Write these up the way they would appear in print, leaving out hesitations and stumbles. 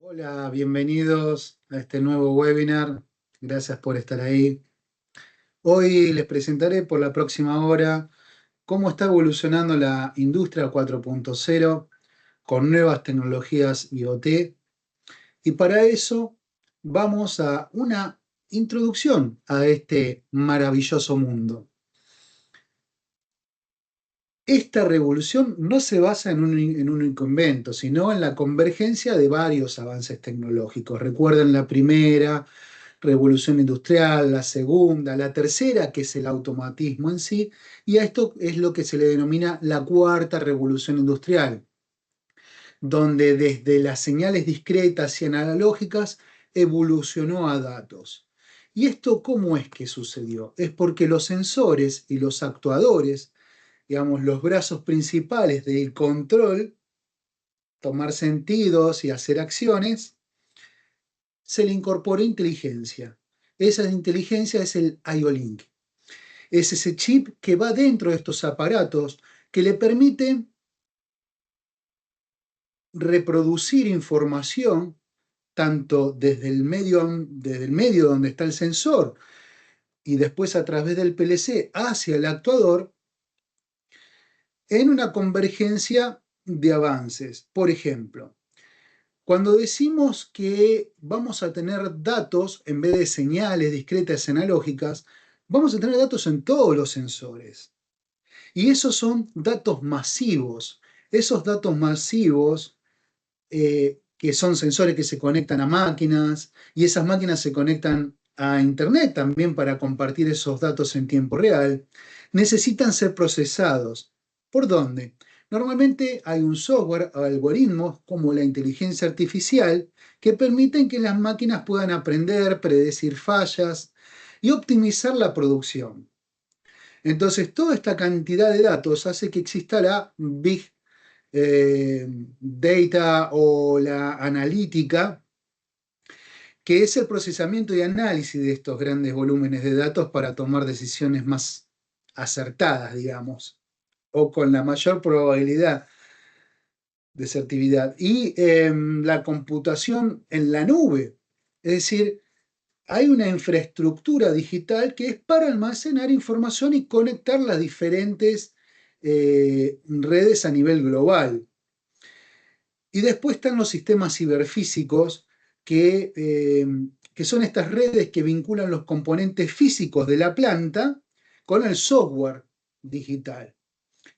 Hola, bienvenidos a este nuevo webinar. Gracias por estar ahí. Hoy les presentaré por la próxima hora cómo está evolucionando la industria 4.0 con nuevas tecnologías IoT. Y para eso vamos a una introducción a este maravilloso mundo. Esta revolución no se basa en un único invento, sino en la convergencia de varios avances tecnológicos. Recuerden la primera revolución industrial, la segunda, la tercera, que es el automatismo en sí, y a esto es lo que se le denomina la cuarta revolución industrial, donde desde las señales discretas y analógicas evolucionó a datos. ¿Y esto cómo es que sucedió? Es porque los sensores y los actuadores, digamos, los brazos principales del control, tomar sentidos y hacer acciones, se le incorporó inteligencia. Esa inteligencia es el IO-Link. Es ese chip que va dentro de estos aparatos que le permite reproducir información tanto desde el medio donde está el sensor y después a través del PLC hacia el actuador en una convergencia de avances. Por ejemplo, cuando decimos que vamos a tener datos en vez de señales discretas y analógicas, vamos a tener datos en todos los sensores. Y esos son datos masivos. Esos datos masivos, que son sensores que se conectan a máquinas, y esas máquinas se conectan a Internet también para compartir esos datos en tiempo real, necesitan ser procesados. ¿Por dónde? Normalmente hay un software o algoritmos como la inteligencia artificial que permiten que las máquinas puedan aprender, predecir fallas y optimizar la producción. Entonces, toda esta cantidad de datos hace que exista la Big Data o la analítica, que es el procesamiento y análisis de estos grandes volúmenes de datos para tomar decisiones más acertadas, digamos, o con la mayor probabilidad de asertividad. Y la computación en la nube, es decir, hay una infraestructura digital que es para almacenar información y conectar las diferentes redes a nivel global. Y después están los sistemas ciberfísicos, que son estas redes que vinculan los componentes físicos de la planta con el software digital.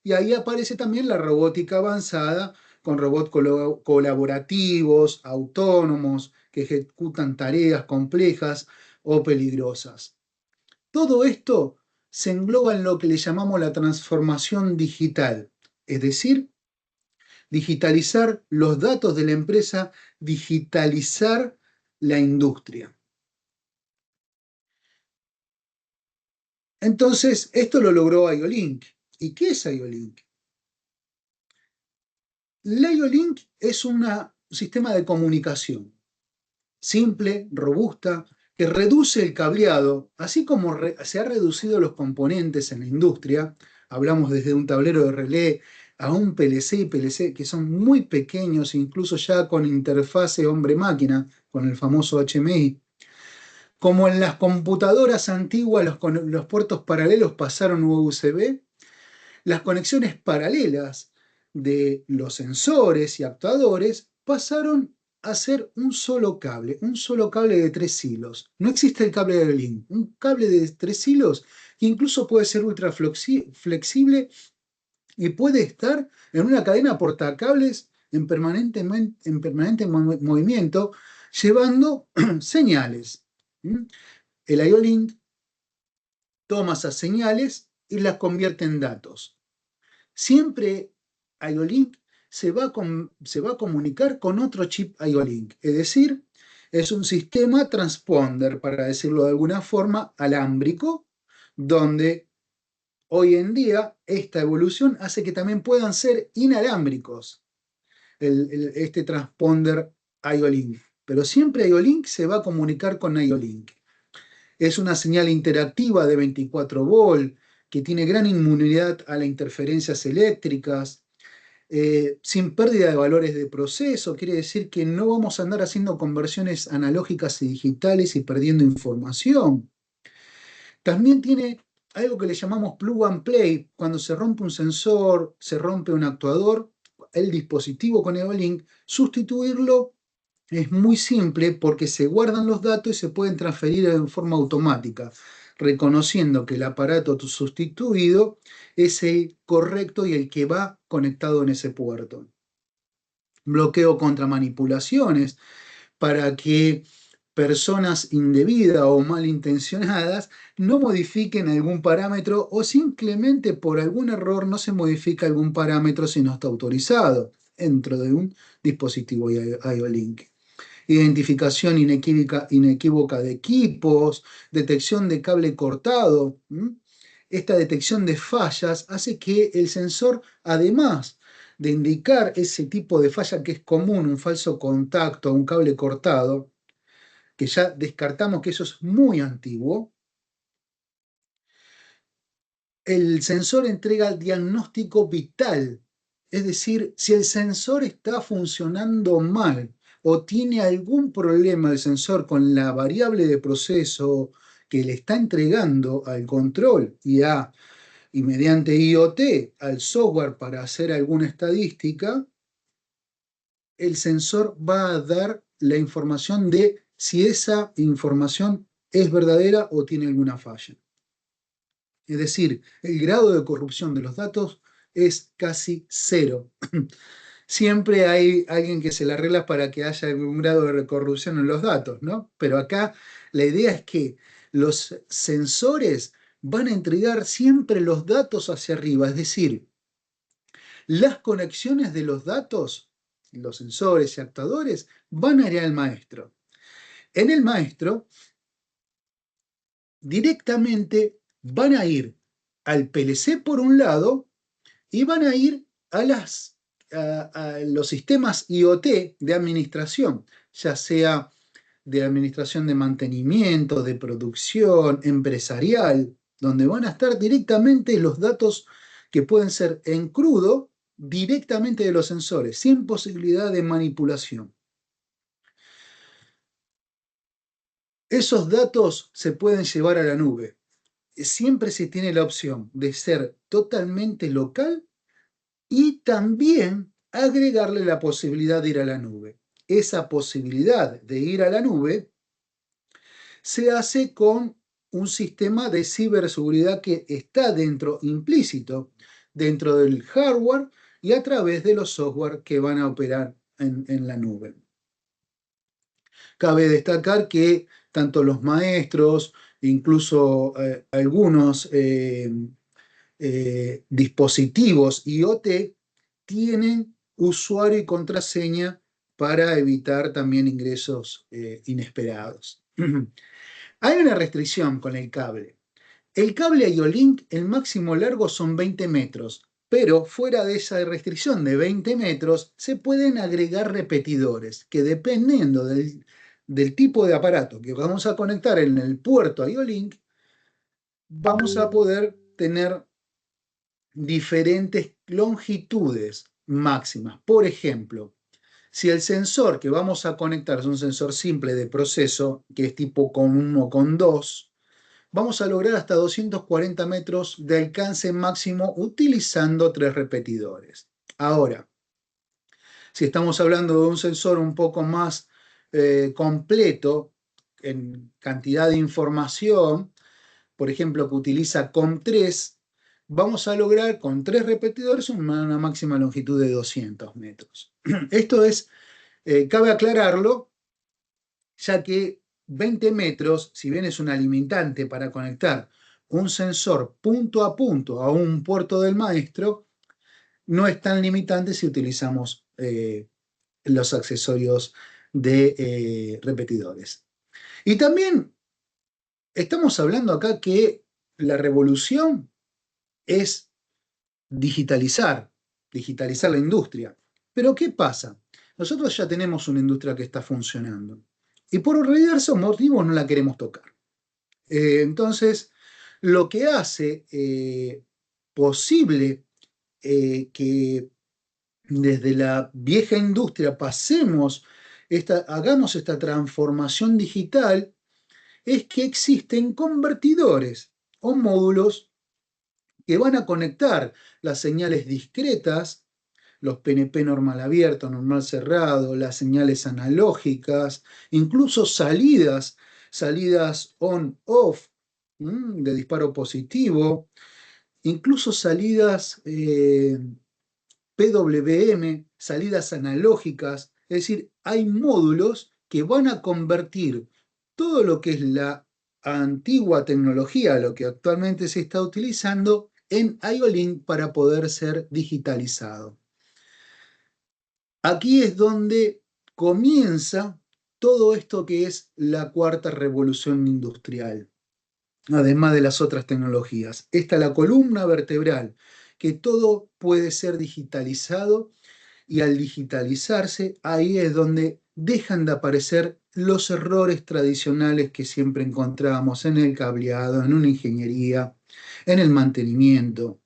Y ahí aparece también la robótica avanzada, con robots colaborativos, autónomos, que ejecutan tareas complejas o peligrosas. Todo esto se engloba en lo que le llamamos la transformación digital, es decir, digitalizar los datos de la empresa, digitalizar la industria. Entonces, esto lo logró IO-Link. ¿Y qué es IO-Link? La IO-Link es un sistema de comunicación simple, robusta, que reduce el cableado, así como se han reducido los componentes en la industria. Hablamos desde un tablero de relé a un PLC y PLC que son muy pequeños, incluso ya con interfase hombre-máquina, con el famoso HMI. Como en las computadoras antiguas los puertos paralelos pasaron a USB, las conexiones paralelas de los sensores y actuadores pasaron a ser un solo cable de 3 hilos. No existe el cable de link, un cable de 3 hilos que incluso puede ser ultra flexible y puede estar en una cadena portacables en permanente movimiento, llevando señales. El IO-Link toma esas señales y las convierte en datos. Siempre IO-Link se va a comunicar con otro chip IO-Link, es decir, es un sistema transponder, para decirlo de alguna forma, alámbrico, donde hoy en día esta evolución hace que también puedan ser inalámbricos este transponder IO-Link. Pero siempre IO-Link se va a comunicar con IO-Link. Es una señal interactiva de 24 volt que tiene gran inmunidad a las interferencias eléctricas. sin pérdida de valores de proceso, quiere decir que no vamos a andar haciendo conversiones analógicas y digitales y perdiendo información. También tiene algo que le llamamos plug and play. Cuando se rompe un sensor, se rompe un actuador, el dispositivo con Eolink, sustituirlo es muy simple porque se guardan los datos y se pueden transferir en forma automática, reconociendo que el aparato sustituido es el correcto y el que va conectado en ese puerto. Bloqueo contra manipulaciones para que personas indebidas o malintencionadas no modifiquen algún parámetro o simplemente por algún error no se modifica algún parámetro si no está autorizado dentro de un dispositivo IO-Link. Identificación inequívoca de equipos, detección de cable cortado. Esta detección de fallas hace que el sensor, además de indicar ese tipo de falla que es común, un falso contacto, un cable cortado, que ya descartamos que eso es muy antiguo, el sensor entrega el diagnóstico vital. Es decir, si el sensor está funcionando mal o tiene algún problema el sensor con la variable de proceso que le está entregando al control y mediante IoT al software para hacer alguna estadística, el sensor va a dar la información de si esa información es verdadera o tiene alguna falla. Es decir, el grado de corrupción de los datos es casi cero. Siempre hay alguien que se la arregla para que haya algún grado de corrupción en los datos, ¿no? Pero acá la idea es que los sensores van a entregar siempre los datos hacia arriba, es decir, las conexiones de los datos, los sensores y actuadores, van a ir al maestro. En el maestro, directamente van a ir al PLC por un lado y van a ir a los sistemas IoT de administración, ya sea de administración de mantenimiento, de producción, empresarial, donde van a estar directamente los datos que pueden ser en crudo, directamente de los sensores, sin posibilidad de manipulación. Esos datos se pueden llevar a la nube. Siempre se tiene la opción de ser totalmente local y también agregarle la posibilidad de ir a la nube. Esa posibilidad de ir a la nube se hace con un sistema de ciberseguridad que está dentro, implícito, dentro del hardware y a través de los software que van a operar en la nube. Cabe destacar que tanto los maestros, incluso algunos dispositivos IoT, tienen usuario y contraseña para evitar también ingresos inesperados. Hay una restricción con el cable. El cable IO-Link, el máximo largo son 20 metros, pero fuera de esa restricción de 20 metros se pueden agregar repetidores que dependiendo del tipo de aparato que vamos a conectar en el puerto IO-Link, vamos a poder tener diferentes longitudes máximas. Por ejemplo, si el sensor que vamos a conectar es un sensor simple de proceso, que es tipo con 1 o con 2, vamos a lograr hasta 240 metros de alcance máximo utilizando 3 repetidores. Ahora, si estamos hablando de un sensor un poco más completo en cantidad de información, por ejemplo, que utiliza COM3, vamos a lograr con 3 repetidores una máxima longitud de 200 metros. Esto es, cabe aclararlo, ya que 20 metros, si bien es una limitante para conectar un sensor punto a punto a un puerto del maestro, no es tan limitante si utilizamos los accesorios de repetidores. Y también estamos hablando acá que la revolución es digitalizar la industria. Pero ¿qué pasa? Nosotros ya tenemos una industria que está funcionando y por diversos motivos no la queremos tocar. Entonces, lo que hace posible que desde la vieja industria hagamos esta transformación digital, es que existen convertidores o módulos que van a conectar las señales discretas, los PNP normal abierto, normal cerrado, las señales analógicas, incluso salidas on-off, de disparo positivo, incluso salidas PWM, salidas analógicas, es decir, hay módulos que van a convertir todo lo que es la antigua tecnología, lo que actualmente se está utilizando, en IO-Link para poder ser digitalizado. Aquí es donde comienza todo esto que es la cuarta revolución industrial, además de las otras tecnologías. Esta es la columna vertebral, que todo puede ser digitalizado, y al digitalizarse, ahí es donde dejan de aparecer los errores tradicionales que siempre encontrábamos en el cableado, en una ingeniería, en el mantenimiento.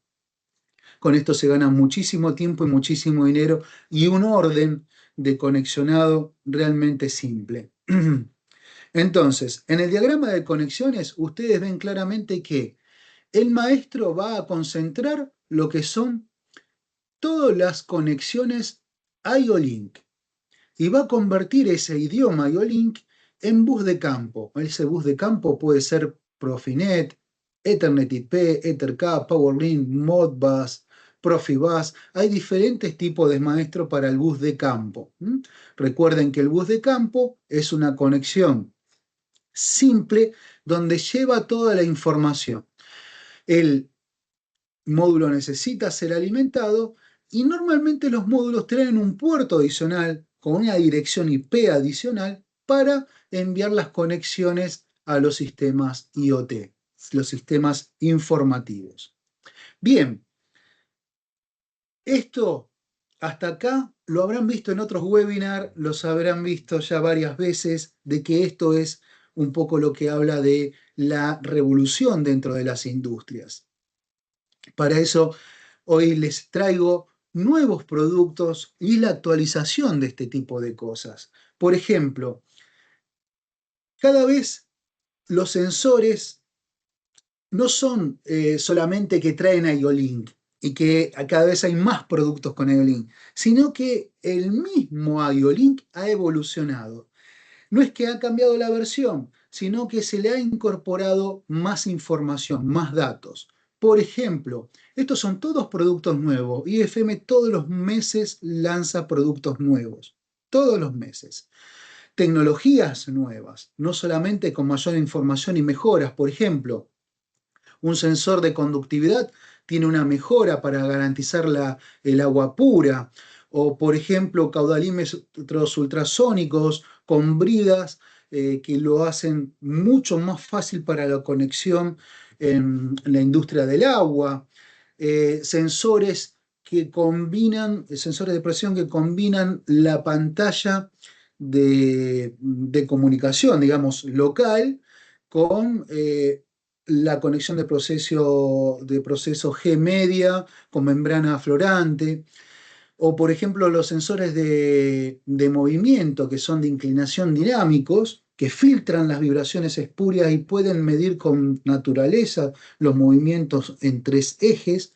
Con esto se gana muchísimo tiempo y muchísimo dinero y un orden de conexionado realmente simple. Entonces, en el diagrama de conexiones, ustedes ven claramente que el maestro va a concentrar lo que son todas las conexiones IO-Link y va a convertir ese idioma IO-Link en bus de campo. Ese bus de campo puede ser Profinet, Ethernet IP, EtherCAP, PowerLink, Modbus, Profibus. Hay diferentes tipos de maestro para el bus de campo. Recuerden que el bus de campo es una conexión simple donde lleva toda la información. El módulo necesita ser alimentado y normalmente los módulos tienen un puerto adicional con una dirección IP adicional para enviar las conexiones a los sistemas IoT, los sistemas informativos. Bien, esto hasta acá lo habrán visto en otros webinars, los habrán visto ya varias veces, de que esto es un poco lo que habla de la revolución dentro de las industrias. Para eso, hoy les traigo nuevos productos y la actualización de este tipo de cosas. Por ejemplo, cada vez los sensores no son solamente que traen IO-Link y que cada vez hay más productos con IO-Link, sino que el mismo IO-Link ha evolucionado. No es que ha cambiado la versión, sino que se le ha incorporado más información, más datos. Por ejemplo, estos son todos productos nuevos. IFM todos los meses lanza productos nuevos. Todos los meses. Tecnologías nuevas, no solamente con mayor información y mejoras. Por ejemplo, un sensor de conductividad tiene una mejora para garantizar el agua pura. O, por ejemplo, caudalímetros ultrasónicos con bridas que lo hacen mucho más fácil para la conexión en la industria del agua. Sensores sensores de presión que combinan la pantalla de comunicación, digamos, local, con la conexión de proceso G-media con membrana aflorante, o por ejemplo los sensores de movimiento que son de inclinación dinámicos, que filtran las vibraciones espurias y pueden medir con naturaleza los movimientos en 3 ejes.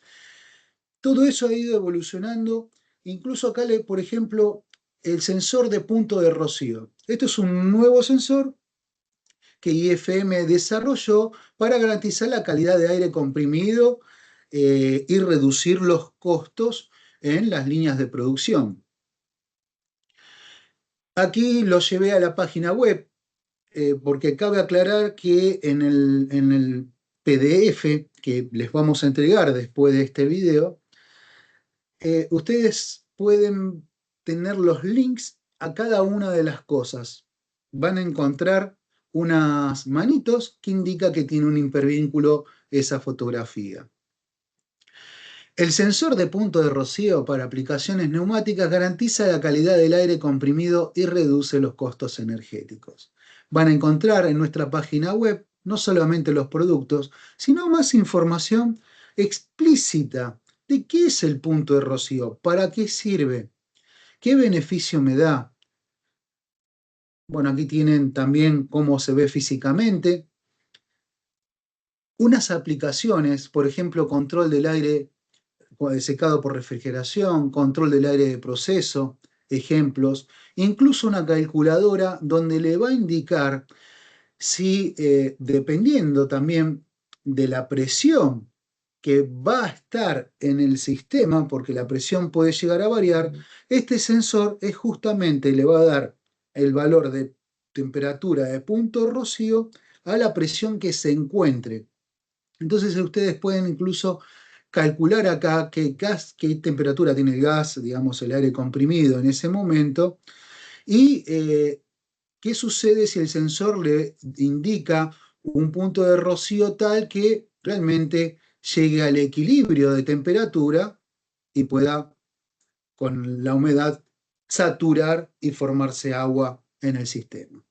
Todo eso ha ido evolucionando, incluso acá, por ejemplo, el sensor de punto de rocío. Esto es un nuevo sensor que IFM desarrolló para garantizar la calidad de aire comprimido y reducir los costos en las líneas de producción. Aquí lo llevé a la página web porque cabe aclarar que en el PDF que les vamos a entregar después de este video, ustedes pueden tener los links a cada una de las cosas. Van a encontrar unas manitos que indica que tiene un hipervínculo esa fotografía. El sensor de punto de rocío para aplicaciones neumáticas garantiza la calidad del aire comprimido y reduce los costos energéticos. Van a encontrar en nuestra página web no solamente los productos, sino más información explícita de qué es el punto de rocío, para qué sirve, qué beneficio me da. Bueno, aquí tienen también cómo se ve físicamente. Unas aplicaciones, por ejemplo, control del aire secado por refrigeración, control del aire de proceso, ejemplos, incluso una calculadora donde le va a indicar si, dependiendo también de la presión que va a estar en el sistema, porque la presión puede llegar a variar, este sensor es justamente, le va a dar el valor de temperatura de punto rocío a la presión que se encuentre. Entonces ustedes pueden incluso calcular acá qué temperatura tiene el gas, digamos, el aire comprimido en ese momento, y qué sucede si el sensor le indica un punto de rocío tal que realmente llegue al equilibrio de temperatura y pueda, con la humedad, saturar y formarse agua en el sistema.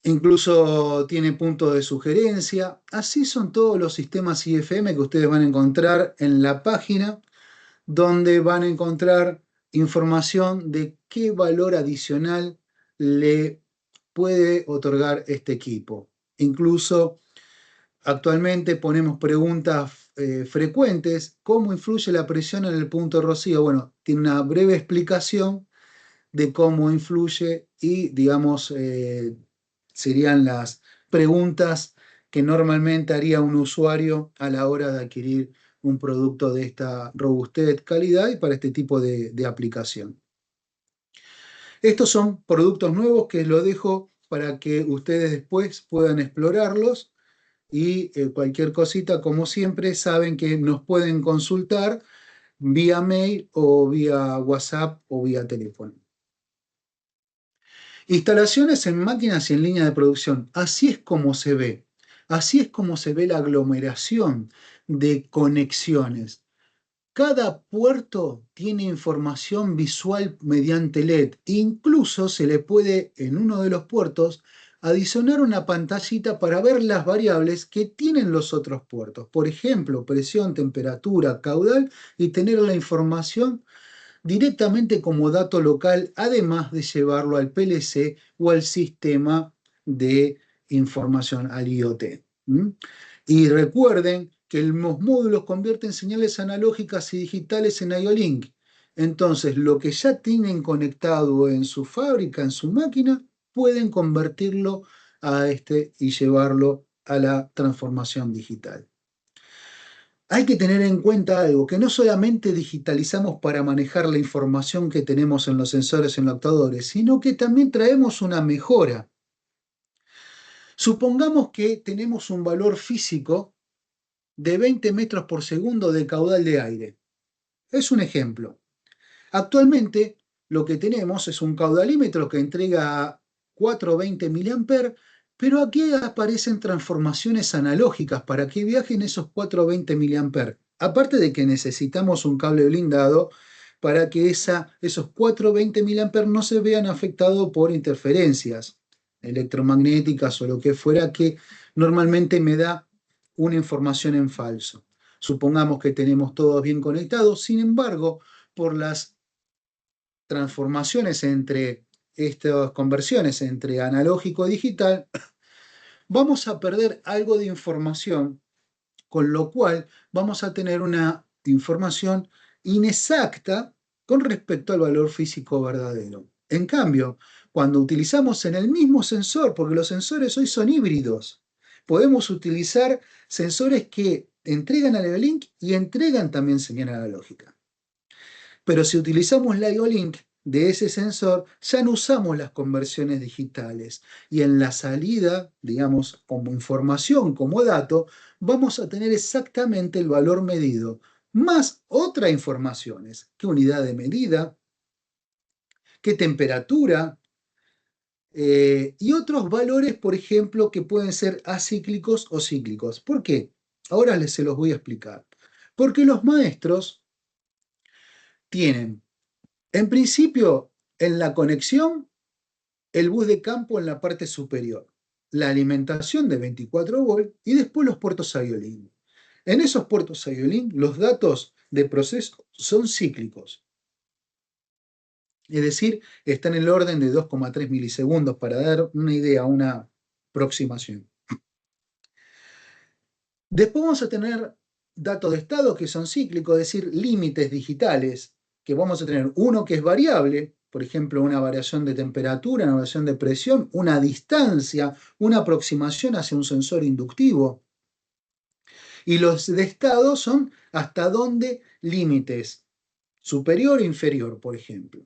Incluso tiene punto de sugerencia. Así son todos los sistemas IFM que ustedes van a encontrar en la página, donde van a encontrar información de qué valor adicional le puede otorgar este equipo. Incluso actualmente ponemos preguntas frecuentes. ¿Cómo influye la presión en el punto de rocío? Bueno, tiene una breve explicación de cómo influye y, digamos, serían las preguntas que normalmente haría un usuario a la hora de adquirir un producto de esta robustez, calidad y para este tipo de aplicación. Estos son productos nuevos que los dejo para que ustedes después puedan explorarlos y cualquier cosita, como siempre, saben que nos pueden consultar vía mail o vía WhatsApp o vía teléfono. Instalaciones en máquinas y en línea de producción. Así es como se ve. Así es como se ve la aglomeración de conexiones. Cada puerto tiene información visual mediante LED. Incluso se le puede, en uno de los puertos, adicionar una pantallita para ver las variables que tienen los otros puertos. Por ejemplo, presión, temperatura, caudal y tener la información directamente como dato local, además de llevarlo al PLC o al sistema de información, al IoT. Y recuerden que los módulos convierten señales analógicas y digitales en IO-Link. Entonces, lo que ya tienen conectado en su fábrica, en su máquina, pueden convertirlo a este y llevarlo a la transformación digital. Hay que tener en cuenta algo, que no solamente digitalizamos para manejar la información que tenemos en los sensores, en los actuadores, sino que también traemos una mejora. Supongamos que tenemos un valor físico de 20 metros por segundo de caudal de aire. Es un ejemplo. Actualmente lo que tenemos es un caudalímetro que entrega 420 mA, pero aquí aparecen transformaciones analógicas para que viajen esos 420 mA. Aparte de que necesitamos un cable blindado para que esos 420 mA no se vean afectados por interferencias electromagnéticas o lo que fuera que normalmente me da una información en falso. Supongamos que tenemos todo bien conectado, sin embargo, por las transformaciones entre estas conversiones entre analógico y digital, vamos a perder algo de información, con lo cual vamos a tener una información inexacta con respecto al valor físico verdadero. En cambio, cuando utilizamos en el mismo sensor, porque los sensores hoy son híbridos, podemos utilizar sensores que entregan al IO-Link y entregan también señal analógica. Pero si utilizamos la IO-Link de ese sensor, ya no usamos las conversiones digitales. Y en la salida, digamos, como información, como dato, vamos a tener exactamente el valor medido, más otras informaciones, qué unidad de medida, qué temperatura, y otros valores, por ejemplo, que pueden ser acíclicos o cíclicos. ¿Por qué? Ahora se los voy a explicar. Porque los maestros tienen, en principio, en la conexión, el bus de campo en la parte superior, la alimentación de 24 volts y después los puertos IO-Link. En esos puertos IO-Link, los datos de proceso son cíclicos. Es decir, están en el orden de 2,3 milisegundos para dar una idea, una aproximación. Después vamos a tener datos de estado que son cíclicos, es decir, límites digitales, que vamos a tener uno que es variable, por ejemplo, una variación de temperatura, una variación de presión, una distancia, una aproximación hacia un sensor inductivo. Y los de estado son hasta dónde límites, superior e inferior, por ejemplo.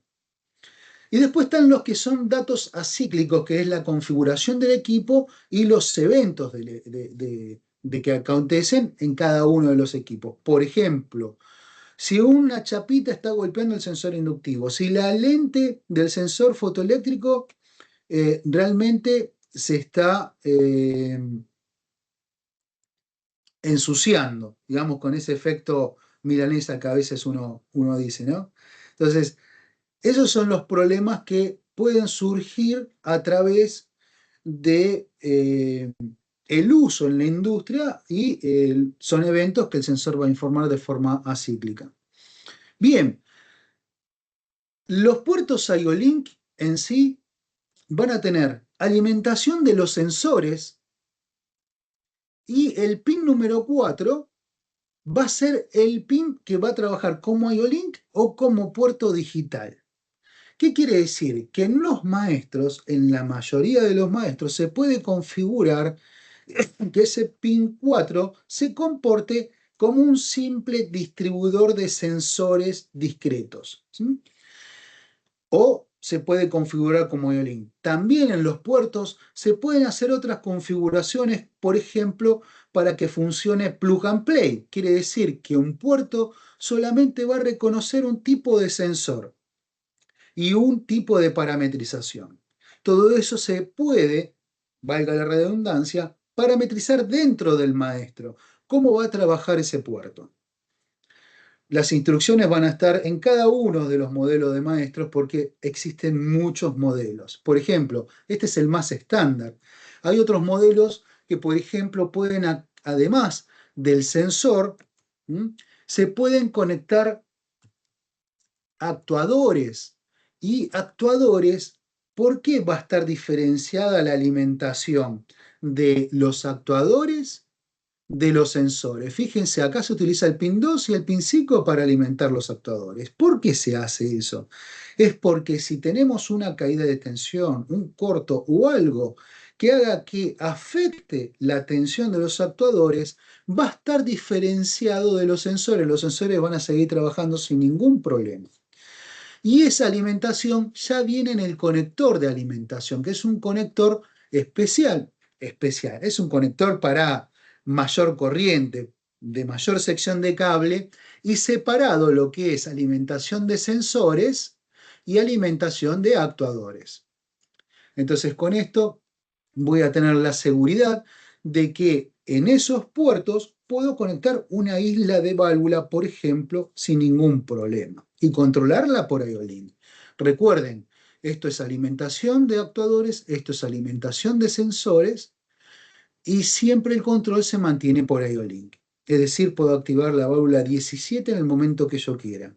Y después están los que son datos acíclicos, que es la configuración del equipo y los eventos de que acontecen en cada uno de los equipos. Por ejemplo, si una chapita está golpeando el sensor inductivo, si la lente del sensor fotoeléctrico realmente se está ensuciando, digamos, con ese efecto milanesa que a veces uno dice, ¿no? Entonces, esos son los problemas que pueden surgir a través de el uso en la industria y son eventos que el sensor va a informar de forma acíclica. Bien, los puertos IO-Link en sí van a tener alimentación de los sensores y el pin número 4 va a ser el pin que va a trabajar como IO-Link o como puerto digital. ¿Qué quiere decir? Que en los maestros, en la mayoría de los maestros, se puede configurar que ese pin 4 se comporte como un simple distribuidor de sensores discretos, ¿sí? O se puede configurar como IO-Link. También en los puertos se pueden hacer otras configuraciones, por ejemplo, para que funcione plug and play. Quiere decir que un puerto solamente va a reconocer un tipo de sensor y un tipo de parametrización. Todo eso se puede, valga la redundancia, parametrizar dentro del maestro. ¿Cómo va a trabajar ese puerto? Las instrucciones van a estar en cada uno de los modelos de maestros porque existen muchos modelos. Por ejemplo, este es el más estándar. Hay otros modelos que, por ejemplo, pueden, además del sensor, se pueden conectar actuadores. Y actuadores, ¿por qué va a estar diferenciada la alimentación de los actuadores de los sensores? Fíjense, acá se utiliza el pin 2 y el pin 5 para alimentar los actuadores. ¿Por qué se hace eso? Es porque si tenemos una caída de tensión, un corto o algo que haga que afecte la tensión de los actuadores, va a estar diferenciado de los sensores. Los sensores van a seguir trabajando sin ningún problema. Y esa alimentación ya viene en el conector de alimentación, que es un conector especial. Especial. Es un conector para mayor corriente, de mayor sección de cable, y separado lo que es alimentación de sensores y alimentación de actuadores. Entonces, con esto voy a tener la seguridad de que en esos puertos puedo conectar una isla de válvula, por ejemplo, sin ningún problema y controlarla por IO-Link. Recuerden, esto es alimentación de actuadores, esto es alimentación de sensores y siempre el control se mantiene por IO-Link. Es decir, puedo activar la válvula 17 en el momento que yo quiera.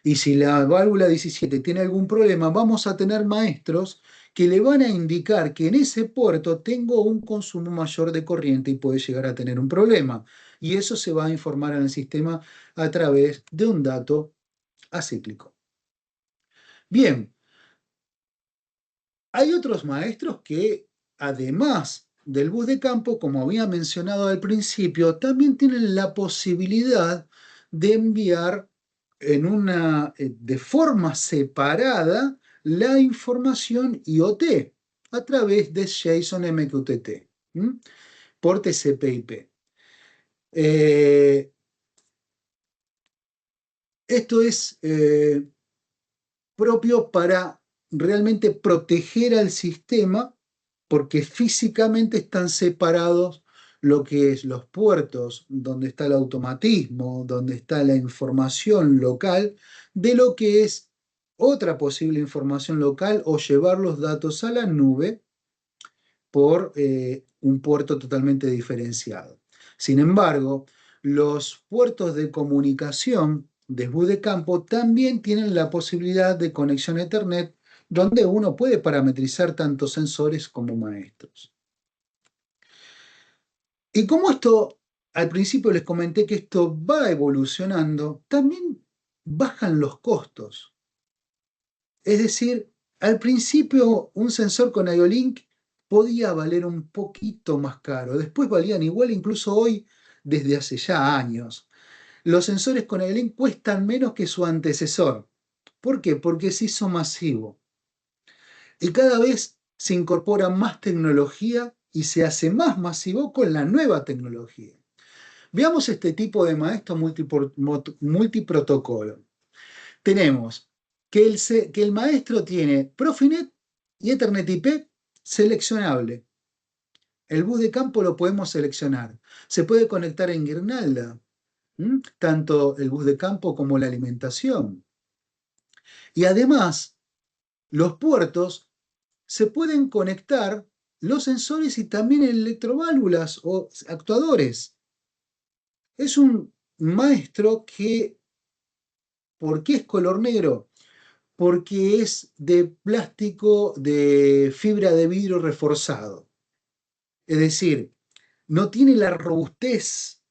Y si la válvula 17 tiene algún problema, vamos a tener maestros que le van a indicar que en ese puerto tengo un consumo mayor de corriente y puede llegar a tener un problema. Y eso se va a informar en el sistema a través de un dato acíclico. Bien, hay otros maestros que, además del bus de campo, como había mencionado al principio, también tienen la posibilidad de enviar de forma separada la información IoT a través de JSON MQTT, por TCP/IP. Esto es propio para realmente proteger al sistema porque físicamente están separados lo que es los puertos, donde está el automatismo, donde está la información local, de lo que es otra posible información local o llevar los datos a la nube por un puerto totalmente diferenciado. Sin embargo, los puertos de comunicación de bus de campo también tienen la posibilidad de conexión a Ethernet, donde uno puede parametrizar tanto sensores como maestros. Y como esto, al principio les comenté que esto va evolucionando, también bajan los costos. Es decir, al principio un sensor con IO-Link podía valer un poquito más caro, después valían igual, incluso hoy, desde hace ya años. Los sensores con IO-Link cuestan menos que su antecesor. ¿Por qué? Porque se hizo masivo. Y cada vez se incorpora más tecnología y se hace más masivo con la nueva tecnología. Veamos este tipo de maestro multiprotocolo. Tenemos que el maestro tiene Profinet y Ethernet IP seleccionable. El bus de campo lo podemos seleccionar. Se puede conectar en guirnalda, tanto el bus de campo como la alimentación. Y además, los puertos se pueden conectar los sensores y también electroválvulas o actuadores. Es un maestro que, ¿por qué es color negro? Porque es de plástico de fibra de vidrio reforzado. Es decir, no tiene la robustez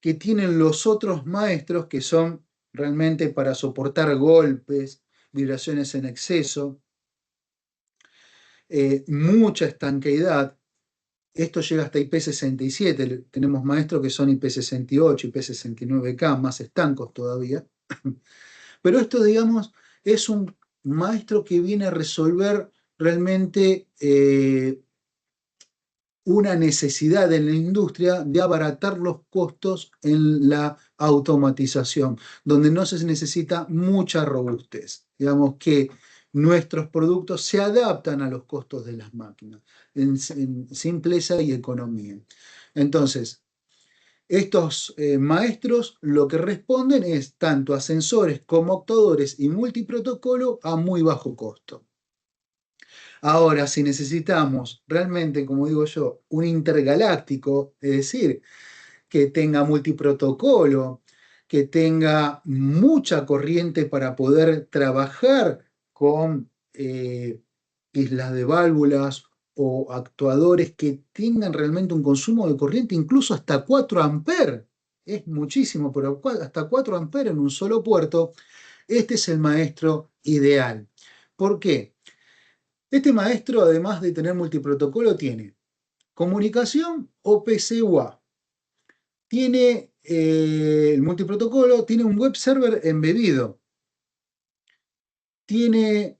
que tienen los otros maestros que son realmente para soportar golpes, vibraciones en exceso, mucha estanqueidad. Esto llega hasta IP67. Tenemos maestros que son IP68, IP69K, más estancos todavía. Pero esto, digamos, es un maestro que viene a resolver realmente una necesidad en la industria de abaratar los costos en la automatización, donde no se necesita mucha robustez. Digamos que nuestros productos se adaptan a los costos de las máquinas, en simpleza y economía. Entonces, estos maestros lo que responden es tanto a sensores como actuadores y multiprotocolo a muy bajo costo. Ahora, si necesitamos realmente, como digo yo, un intergaláctico, es decir, que tenga multiprotocolo, que tenga mucha corriente para poder trabajar con islas de válvulas o actuadores que tengan realmente un consumo de corriente incluso hasta 4 amperes. Es muchísimo, pero hasta 4 amperes en un solo puerto, este es el maestro ideal. ¿Por qué? Este maestro, además de tener multiprotocolo, tiene comunicación OPC-UA, tiene el multiprotocolo, tiene un web server embebido, tiene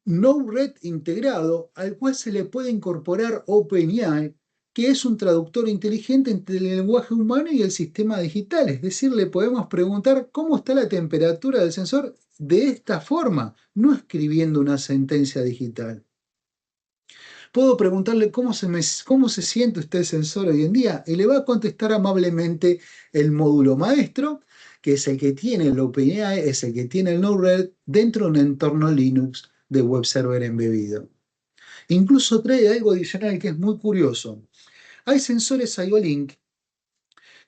Node-RED integrado al cual se le puede incorporar OpenAI, que es un traductor inteligente entre el lenguaje humano y el sistema digital. Es decir, le podemos preguntar cómo está la temperatura del sensor de esta forma, no escribiendo una sentencia digital. Puedo preguntarle cómo se siente usted el sensor hoy en día y le va a contestar amablemente el módulo maestro, que es el que tiene el OpenAI, es el que tiene el Node-RED dentro de un entorno Linux de web server embebido. Incluso trae algo adicional que es muy curioso. Hay sensores IO-Link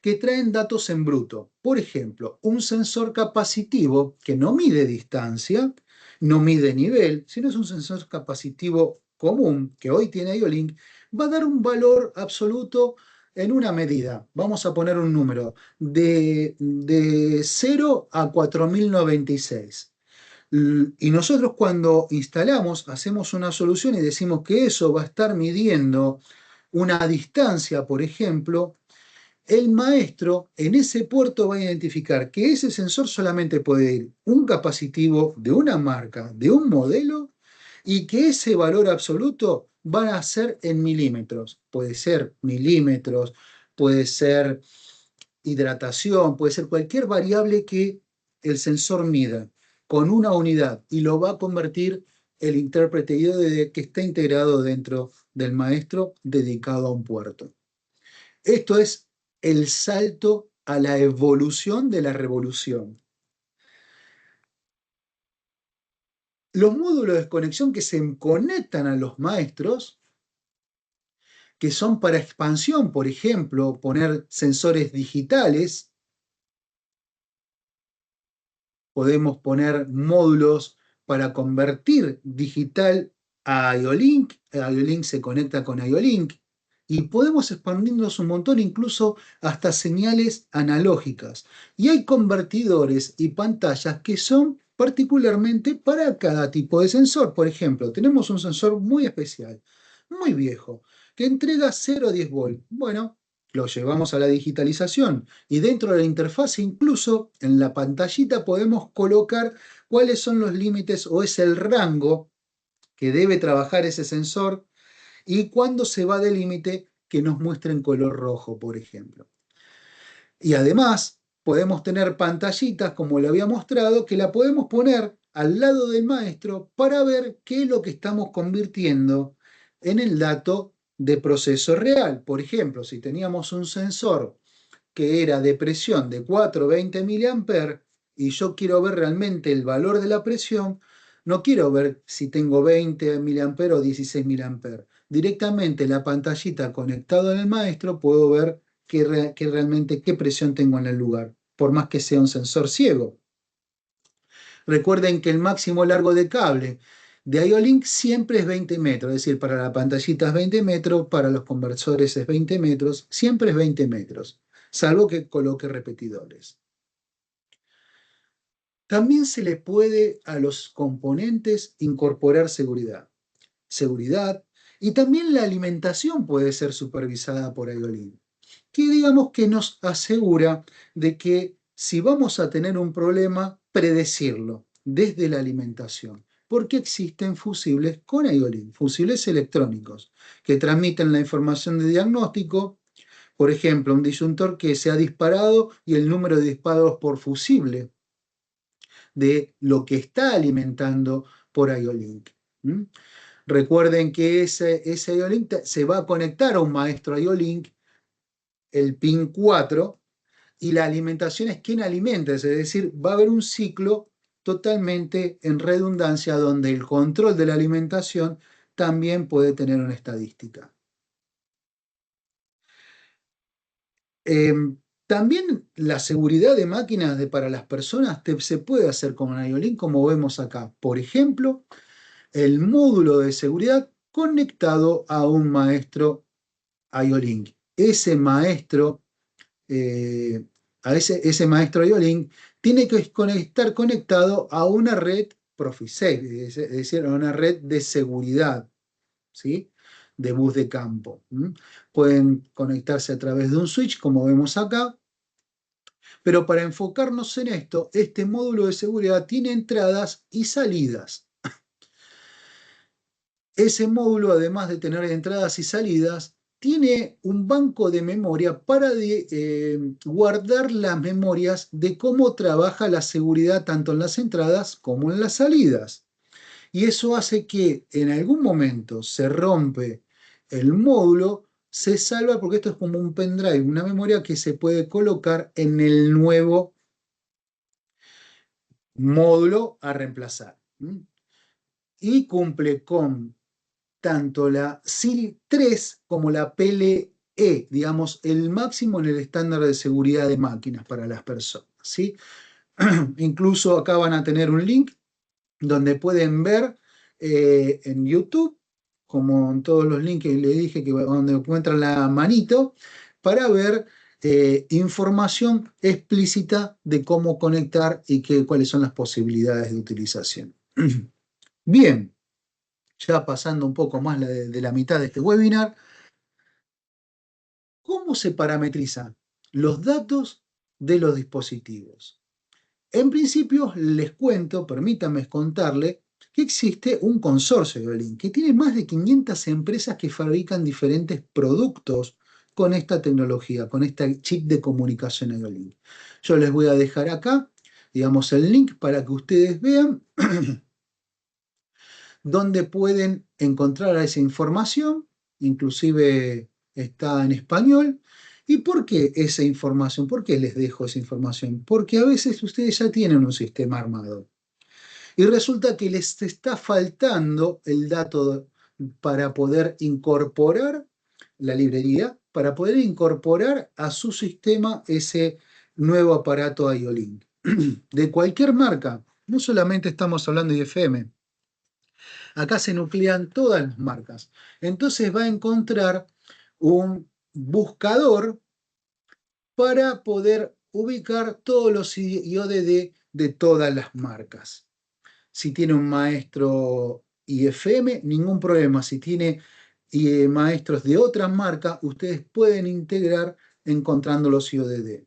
que traen datos en bruto. Por ejemplo, un sensor capacitivo que no mide distancia, no mide nivel, sino es un sensor capacitivo común que hoy tiene IO-Link, va a dar un valor absoluto en una medida. Vamos a poner un número de 0 a 4096. Y nosotros cuando instalamos, hacemos una solución y decimos que eso va a estar midiendo una distancia, por ejemplo, el maestro en ese puerto va a identificar que ese sensor solamente puede ir un capacitivo de una marca, de un modelo, y que ese valor absoluto va a ser en milímetros. Puede ser milímetros, puede ser hidratación, puede ser cualquier variable que el sensor mida con una unidad y lo va a convertir el intérprete IODD que está integrado dentro del maestro dedicado a un puerto. Esto es el salto a la evolución de la revolución. Los módulos de conexión que se conectan a los maestros que son para expansión, por ejemplo, poner sensores digitales. Podemos poner módulos para convertir digital a IO-Link. IO-Link se conecta con IO-Link. Y podemos expandirnos un montón, incluso hasta señales analógicas. Y hay convertidores y pantallas que son particularmente para cada tipo de sensor. Por ejemplo, tenemos un sensor muy especial, muy viejo, que entrega 0 a 10 volt. Bueno, lo llevamos a la digitalización y dentro de la interfaz, incluso en la pantallita, podemos colocar cuáles son los límites o es el rango que debe trabajar ese sensor y cuándo se va del límite que nos muestre en color rojo, por ejemplo. Y además podemos tener pantallitas, como le había mostrado, que la podemos poner al lado del maestro para ver qué es lo que estamos convirtiendo en el dato de proceso real. Por ejemplo, si teníamos un sensor que era de presión de 420 mA y yo quiero ver realmente el valor de la presión, no quiero ver si tengo 20 mA o 16 mA. Directamente en la pantallita conectado en el maestro puedo ver realmente qué presión tengo en el lugar, por más que sea un sensor ciego. Recuerden que el máximo largo de cable de IO-Link siempre es 20 metros, es decir, para la pantallita es 20 metros, para los conversores es 20 metros, siempre es 20 metros, salvo que coloque repetidores. También se le puede a los componentes incorporar seguridad. Seguridad y también la alimentación puede ser supervisada por IO-Link, que digamos que nos asegura de que si vamos a tener un problema, predecirlo desde la alimentación, porque existen fusibles con IO-Link, fusibles electrónicos, que transmiten la información de diagnóstico, por ejemplo, un disyuntor que se ha disparado y el número de disparos por fusible de lo que está alimentando por IO-Link. Recuerden que ese IO-Link se va a conectar a un maestro IO-Link, el pin 4, y la alimentación es quien alimenta, es decir, va a haber un ciclo totalmente en redundancia donde el control de la alimentación también puede tener una estadística. También la seguridad de máquinas para las personas se puede hacer con IO-Link, como vemos acá. Por ejemplo, el módulo de seguridad conectado a un maestro IO-Link. Ese maestro ese maestro IO-Link tiene que estar conectado a una red Profisafe, es decir, a una red de seguridad, ¿sí? De bus de campo. Pueden conectarse a través de un switch, como vemos acá, pero para enfocarnos en esto, este módulo de seguridad tiene entradas y salidas. Ese módulo, además de tener entradas y salidas, tiene un banco de memoria para guardar las memorias de cómo trabaja la seguridad tanto en las entradas como en las salidas. Y eso hace que en algún momento se rompe el módulo, se salva porque esto es como un pendrive, una memoria que se puede colocar en el nuevo módulo a reemplazar. Y cumple con tanto la SIL 3 como la PLE, digamos, el máximo en el estándar de seguridad de máquinas para las personas, ¿sí? Incluso acá van a tener un link donde pueden ver en YouTube, como en todos los links que le dije, donde encuentran la manito, para ver información explícita de cómo conectar y cuáles son las posibilidades de utilización. Bien. Ya pasando un poco más de la mitad de este webinar, ¿cómo se parametrizan los datos de los dispositivos? En principio, les cuento, permítanme contarle, que existe un consorcio de IO-Link que tiene más de 500 empresas que fabrican diferentes productos con esta tecnología, con este chip de comunicación IO-Link. Yo les voy a dejar acá, digamos, el link para que ustedes vean donde pueden encontrar esa información, inclusive está en español. ¿Y por qué esa información? ¿Por qué les dejo esa información? Porque a veces ustedes ya tienen un sistema armado y resulta que les está faltando el dato para poder incorporar la librería para poder incorporar a su sistema ese nuevo aparato IO-Link. De cualquier marca, no solamente estamos hablando de IFM, acá se nuclean todas las marcas. Entonces va a encontrar un buscador para poder ubicar todos los IODD de todas las marcas. Si tiene un maestro IFM, ningún problema. Si tiene maestros de otras marcas, ustedes pueden integrar encontrando los IODD.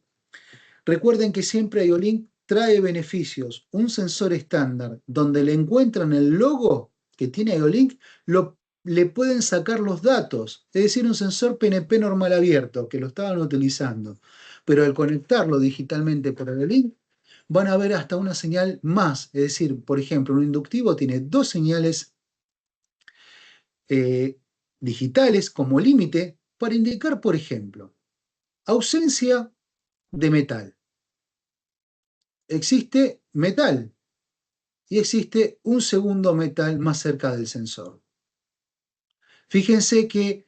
Recuerden que siempre IO-Link trae beneficios. Un sensor estándar donde le encuentran el logo que tiene IO-Link, le pueden sacar los datos. Es decir, un sensor PNP normal abierto que lo estaban utilizando. Pero al conectarlo digitalmente por IO-Link, van a ver hasta una señal más. Es decir, por ejemplo, un inductivo tiene dos señales digitales como límite para indicar, por ejemplo, ausencia de metal. Existe metal y existe un segundo metal más cerca del sensor. Fíjense que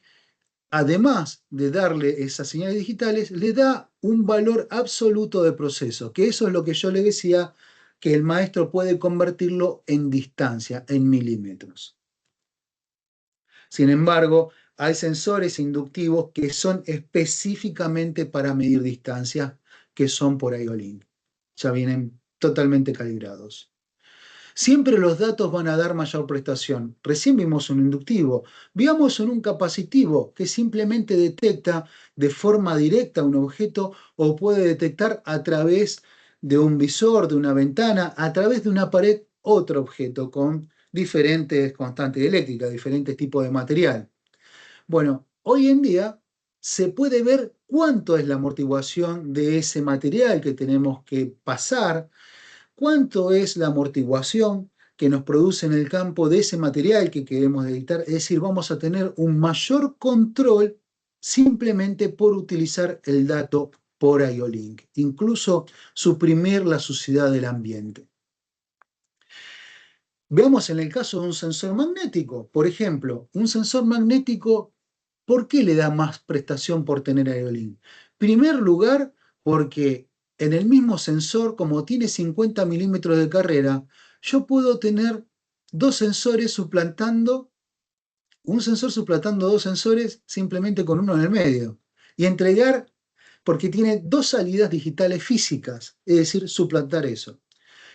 además de darle esas señales digitales, le da un valor absoluto de proceso, que eso es lo que yo le decía, que el maestro puede convertirlo en distancia, en milímetros. Sin embargo, hay sensores inductivos que son específicamente para medir distancias, que son por IO-Link. Ya vienen totalmente calibrados. Siempre los datos van a dar mayor prestación. Recién vimos un inductivo. Veamos en un capacitivo que simplemente detecta de forma directa un objeto o puede detectar a través de un visor, de una ventana, a través de una pared, otro objeto con diferentes constantes eléctricas, diferentes tipos de material. Bueno, hoy en día se puede ver cuánto es la amortiguación de ese material que tenemos que pasar, cuánto es la amortiguación que nos produce en el campo de ese material que queremos editar. Es decir, vamos a tener un mayor control simplemente por utilizar el dato por IO-Link, incluso suprimir la suciedad del ambiente. Veamos en el caso de un sensor magnético. Por ejemplo, un sensor magnético, ¿por qué le da más prestación por tener IO-Link? En primer lugar, porque en el mismo sensor, como tiene 50 milímetros de carrera, yo puedo tener dos sensores suplantando, un sensor suplantando dos sensores simplemente con uno en el medio. Y entregar, porque tiene dos salidas digitales físicas, es decir, suplantar eso.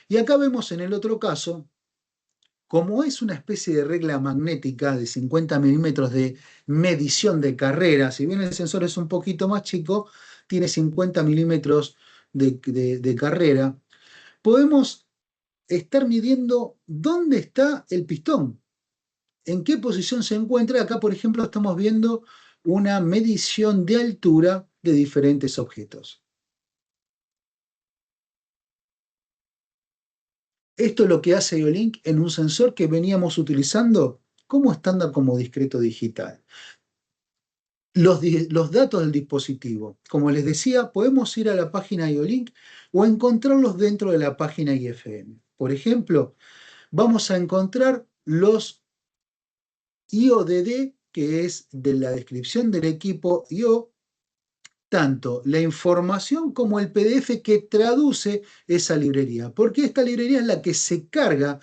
Y acá vemos en el otro caso, como es una especie de regla magnética de 50 milímetros de medición de carrera, si bien el sensor es un poquito más chico, tiene 50 milímetros de carrera, podemos estar midiendo dónde está el pistón, en qué posición se encuentra. Acá, por ejemplo, estamos viendo una medición de altura de diferentes objetos. Esto es lo que hace IO-Link en un sensor que veníamos utilizando como estándar como discreto digital. Los datos del dispositivo. Como les decía, podemos ir a la página IO-Link o encontrarlos dentro de la página IFM. Por ejemplo, vamos a encontrar los IODD, que es de la descripción del equipo IO, tanto la información como el PDF que traduce esa librería, porque esta librería es la que se carga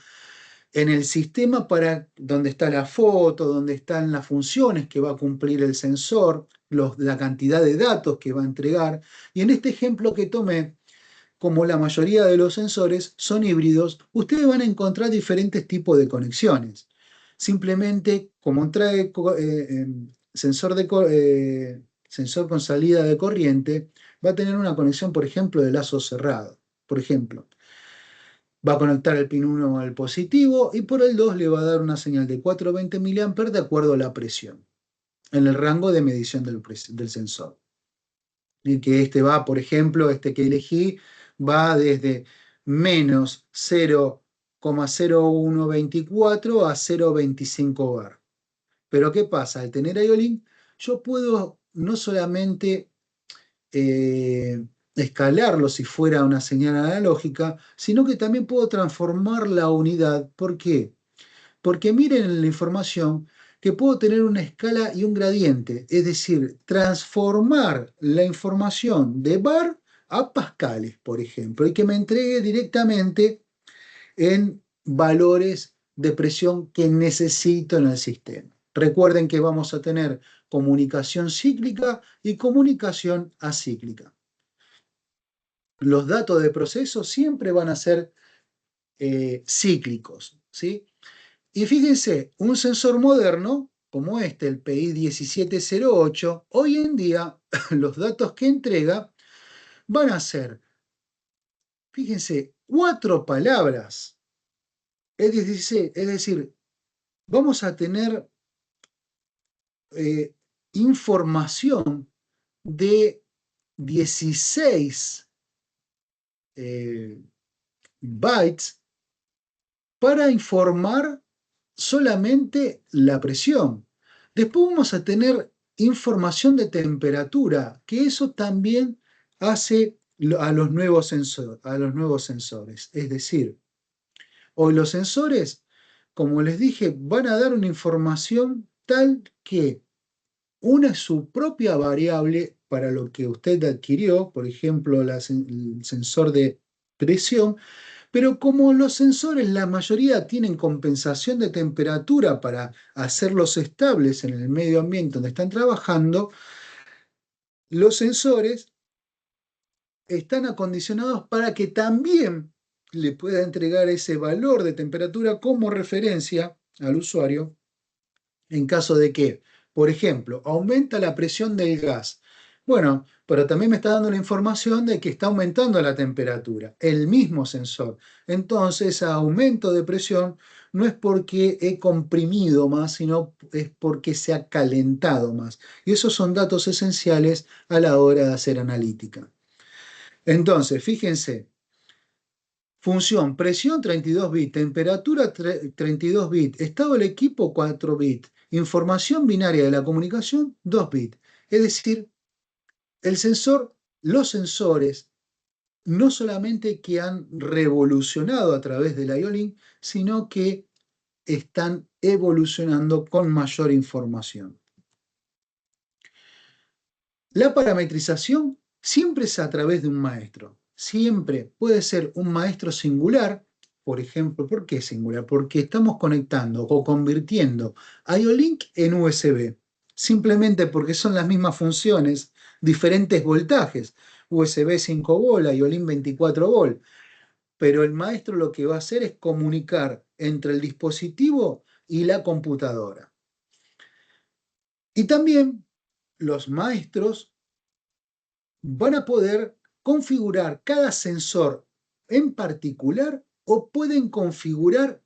en el sistema para donde está la foto, donde están las funciones que va a cumplir el sensor, la cantidad de datos que va a entregar. Y en este ejemplo que tomé, como la mayoría de los sensores son híbridos, ustedes van a encontrar diferentes tipos de conexiones. Simplemente, como trae sensor con salida de corriente, va a tener una conexión, por ejemplo, de lazo cerrado. Por ejemplo, va a conectar el pin 1 al positivo y por el 2 le va a dar una señal de 420 mA de acuerdo a la presión, en el rango de medición del sensor. Y que este va, por ejemplo, este que elegí, va desde menos 0,0124 a 0,25 bar. Pero ¿qué pasa? Al tener IO-Link, yo puedo no solamente escalarlo si fuera una señal analógica, sino que también puedo transformar la unidad. ¿Por qué? Porque miren en la información que puedo tener una escala y un gradiente, es decir, transformar la información de bar a pascales, por ejemplo, y que me entregue directamente en valores de presión que necesito en el sistema. Recuerden que vamos a tener comunicación cíclica y comunicación acíclica. Los datos de proceso siempre van a ser cíclicos, ¿sí? Y fíjense, un sensor moderno como este, el PI 1708, hoy en día los datos que entrega van a ser, fíjense, 4 palabras. Es decir, vamos a tener información de 16 bytes para informar solamente la presión. Después vamos a tener información de temperatura, que eso también hace a los nuevos sensores. Es decir, hoy los sensores, como les dije, van a dar una información tal que una es su propia variable para lo que usted adquirió, por ejemplo, el sensor de presión, pero como los sensores, la mayoría tienen compensación de temperatura para hacerlos estables en el medio ambiente donde están trabajando, los sensores están acondicionados para que también le pueda entregar ese valor de temperatura como referencia al usuario en caso de que, por ejemplo, aumenta la presión del gas. Bueno, pero también me está dando la información de que está aumentando la temperatura, el mismo sensor. Entonces, aumento de presión no es porque he comprimido más, sino es porque se ha calentado más. Y esos son datos esenciales a la hora de hacer analítica. Entonces, fíjense, función, presión 32 bits, temperatura 32 bits, estado del equipo 4 bits, información binaria de la comunicación 2 bits. Es decir, los sensores, no solamente que han revolucionado a través del IO-Link, sino que están evolucionando con mayor información. La parametrización siempre es a través de un maestro. Siempre puede ser un maestro singular, por ejemplo. ¿Por qué singular? Porque estamos conectando o convirtiendo IO-Link en USB. Simplemente porque son las mismas funciones, diferentes voltajes. USB 5 volt, IO-Link 24 volt. Pero el maestro lo que va a hacer es comunicar entre el dispositivo y la computadora. Y también los maestros van a poder configurar cada sensor en particular o pueden configurar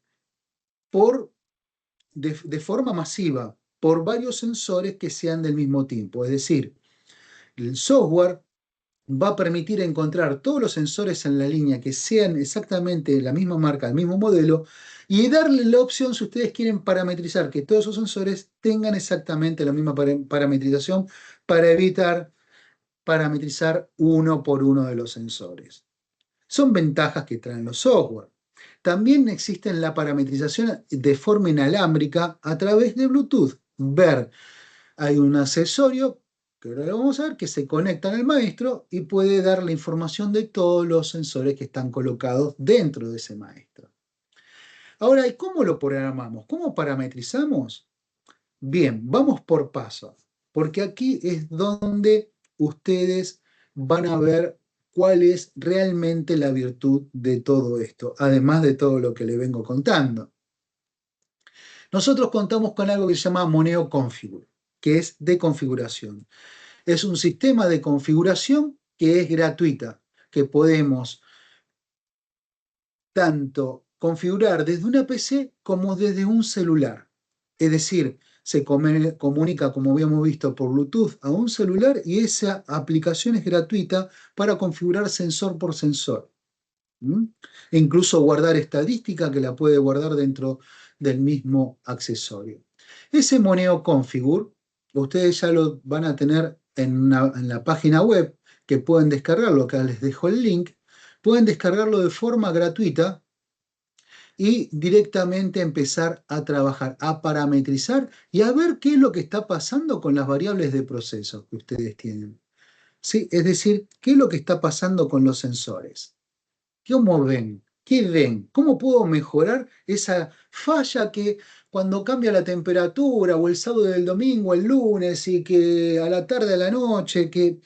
de forma masiva por varios sensores que sean del mismo tipo. Es decir, el software va a permitir encontrar todos los sensores en la línea que sean exactamente la misma marca, el mismo modelo, y darle la opción, si ustedes quieren parametrizar, que todos esos sensores tengan exactamente la misma parametrización para evitar parametrizar uno por uno de los sensores. Son ventajas que traen los software. También existe la parametrización de forma inalámbrica a través de Bluetooth. Hay un accesorio, que ahora lo vamos a ver, que se conecta al maestro y puede dar la información de todos los sensores que están colocados dentro de ese maestro. Ahora, ¿y cómo lo programamos? ¿Cómo parametrizamos? Bien, vamos por paso, porque aquí es donde ustedes van a ver cuál es realmente la virtud de todo esto, además de todo lo que le vengo contando. Nosotros contamos con algo que se llama Moneo Configure, que es de configuración. Es un sistema de configuración que es gratuita, que podemos tanto configurar desde una PC como desde un celular. Es decir, se comunica, como habíamos visto, por Bluetooth a un celular y esa aplicación es gratuita para configurar sensor por sensor. E incluso guardar estadística que la puede guardar dentro del mismo accesorio. Ese Moneo Configure, ustedes ya lo van a tener en la página web, que pueden descargarlo, acá les dejo el link, pueden descargarlo de forma gratuita y directamente empezar a trabajar, a parametrizar y a ver qué es lo que está pasando con las variables de proceso que ustedes tienen. ¿Sí? Es decir, qué es lo que está pasando con los sensores. ¿Cómo ven? ¿Qué ven? ¿Cómo puedo mejorar esa falla que cuando cambia la temperatura o el sábado del domingo, el lunes y que a la tarde, a la noche, que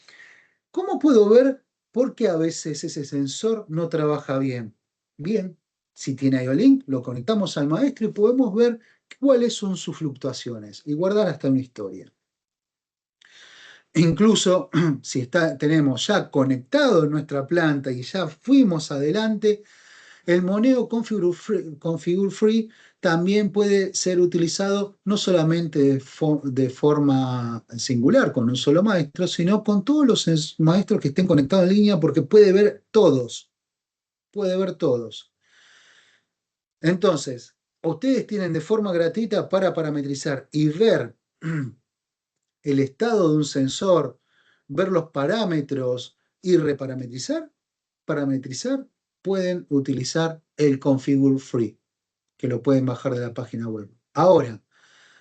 ¿cómo puedo ver por qué a veces ese sensor no trabaja bien? Bien, si tiene IO-Link, lo conectamos al maestro y podemos ver cuáles son sus fluctuaciones y guardar hasta una historia. Incluso si tenemos ya conectado en nuestra planta y ya fuimos adelante, el moneo Configure Free también puede ser utilizado no solamente de forma singular con un solo maestro, sino con todos los maestros que estén conectados en línea porque puede ver todos, puede ver todos. Entonces, ustedes tienen de forma gratuita para parametrizar y ver el estado de un sensor, ver los parámetros y reparametrizar, parametrizar, pueden utilizar el Configure Free, que lo pueden bajar de la página web. Ahora,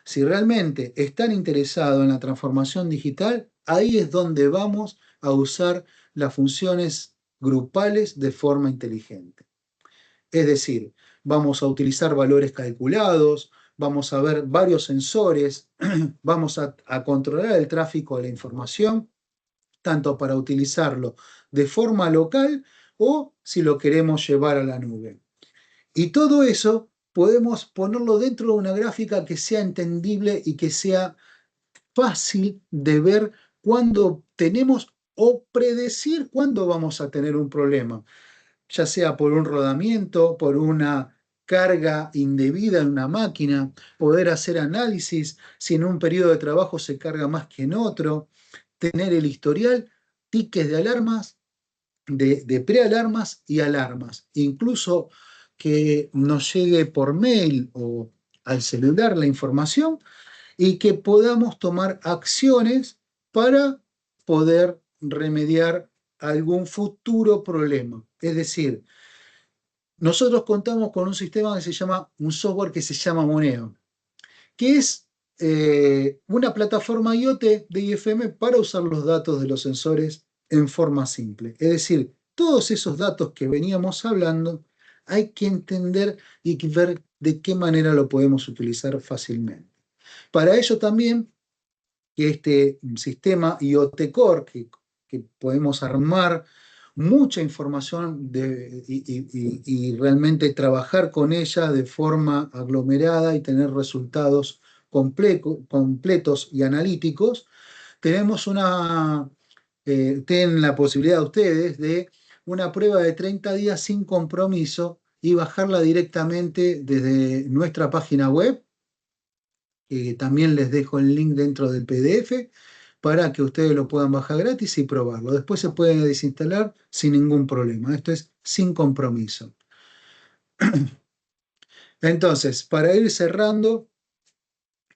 si realmente están interesados en la transformación digital, ahí es donde vamos a usar las funciones grupales de forma inteligente. Es decir, vamos a utilizar valores calculados, vamos a ver varios sensores, vamos a controlar el tráfico de la información, tanto para utilizarlo de forma local o si lo queremos llevar a la nube. Y todo eso podemos ponerlo dentro de una gráfica que sea entendible y que sea fácil de ver cuándo tenemos o predecir cuándo vamos a tener un problema, ya sea por un rodamiento, por una carga indebida en una máquina, poder hacer análisis si en un periodo de trabajo se carga más que en otro, tener el historial, tickets de alarmas, de prealarmas y alarmas, incluso que nos llegue por mail o al celular la información y que podamos tomar acciones para poder remediar algún futuro problema. Es decir, nosotros contamos con un sistema que se llama, un software que se llama Moneo, que es una plataforma IoT de IFM para usar los datos de los sensores en forma simple. Es decir, todos esos datos que veníamos hablando hay que entender y ver de qué manera lo podemos utilizar fácilmente. Para ello también, que este sistema IoT Core, que podemos armar mucha información y realmente trabajar con ella de forma aglomerada y tener resultados completos y analíticos, tenemos tienen la posibilidad ustedes de una prueba de 30 días sin compromiso y bajarla directamente desde nuestra página web, que también les dejo el link dentro del PDF para que ustedes lo puedan bajar gratis y probarlo. Después se puede desinstalar sin ningún problema. Esto es sin compromiso. Entonces, para ir cerrando,